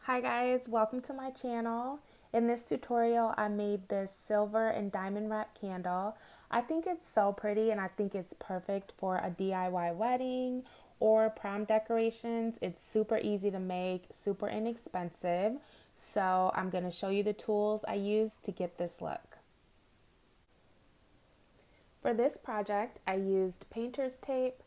Hi guys, welcome to my channel. In this tutorial, I made this silver and diamond wrap candle. I think it's so pretty and I think it's perfect for a DIY wedding or prom decorations. It's super easy to make, super inexpensive. So I'm going to show you the tools I used to get this look. For this project, I used painter's tape,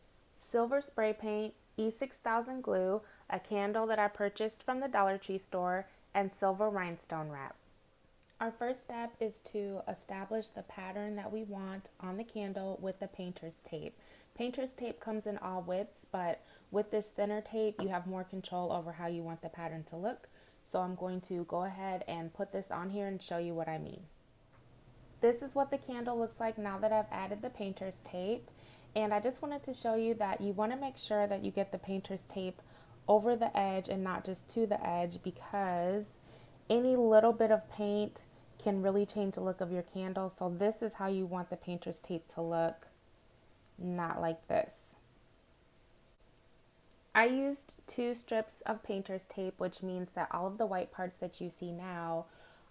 silver spray paint, E6000 glue, a candle that I purchased from the Dollar Tree store, and silver rhinestone wrap. Our first step is to establish the pattern that we want on the candle with the painter's tape. Painter's tape comes in all widths, but with this thinner tape, you have more control over how you want the pattern to look. So I'm going to go ahead and put this on here and show you what I mean. This is what the candle looks like now that I've added the painter's tape. And I just wanted to show you that you want to make sure that you get the painter's tape over the edge and not just to the edge, because any little bit of paint can really change the look of your candle. So this is how you want the painter's tape to look, not like this. I used 2 strips of painter's tape, which means that all of the white parts that you see now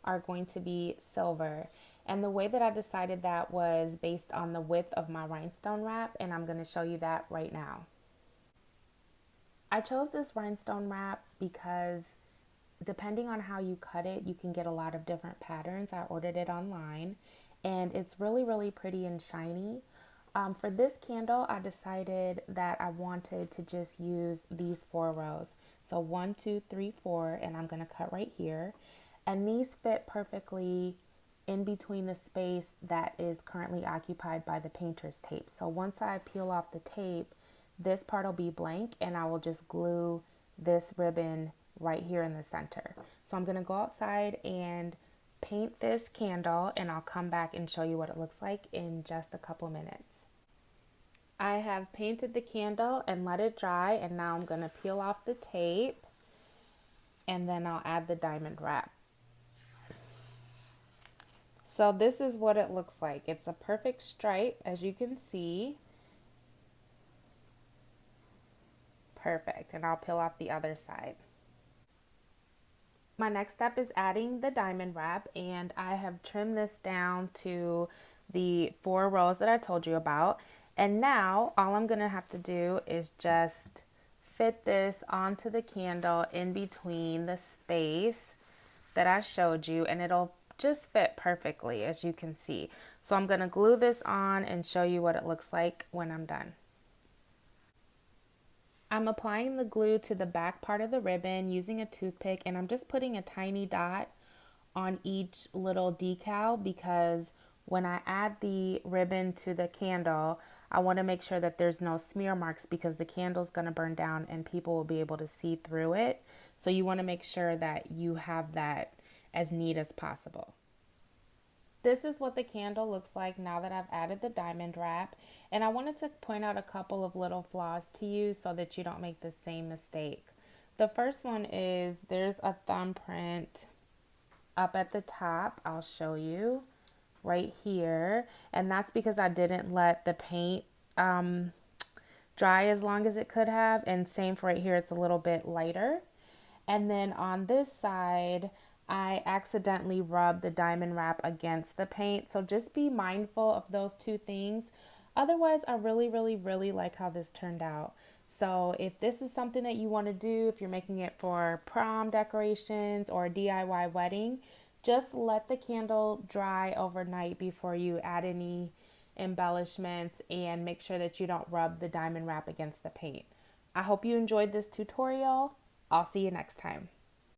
are going to be silver. And the way that I decided that was based on the width of my rhinestone wrap, and I'm going to show you that right now. I chose this rhinestone wrap because depending on how you cut it, you can get a lot of different patterns. I ordered it online and it's really pretty and shiny. For this candle, I decided that I wanted to just use these 4 rows. So 1, 2, 3, 4, and I'm going to cut right here. And these fit perfectly in between the space that is currently occupied by the painter's tape. So once I peel off the tape, this part will be blank and I will just glue this ribbon right here in the center. So I'm going to go outside and paint this candle and I'll come back and show you what it looks like in just a couple minutes. I have painted the candle and let it dry, and now I'm going to peel off the tape and then I'll add the diamond wrap. So this is what it looks like. It's a perfect stripe, as you can see. Perfect. And I'll peel off the other side. My next step is adding the diamond wrap, and I have trimmed this down to the 4 rows that I told you about. And now all I'm going to have to do is just fit this onto the candle in between the space that I showed you, and it'll just fit perfectly, as you can see. So I'm going to glue this on and show you what it looks like when I'm done. I'm applying the glue to the back part of the ribbon using a toothpick, and I'm just putting a tiny dot on each little decal because when I add the ribbon to the candle, I want to make sure that there's no smear marks because the candle's going to burn down and people will be able to see through it. So you want to make sure that you have that as neat as possible. This is what the candle looks like now that I've added the diamond wrap, and I wanted to point out a couple of little flaws to you so that you don't make the same mistake. The first one is there's a thumbprint up at the top. I'll show you right here, and that's because I didn't let the paint dry as long as it could have, and same for right here, it's a little bit lighter. And then on this side, I accidentally rubbed the diamond wrap against the paint. So just be mindful of those 2 things. Otherwise, I really like how this turned out. So if this is something that you want to do, if you're making it for prom decorations or a DIY wedding, just let the candle dry overnight before you add any embellishments, and make sure that you don't rub the diamond wrap against the paint. I hope you enjoyed this tutorial. I'll see you next time.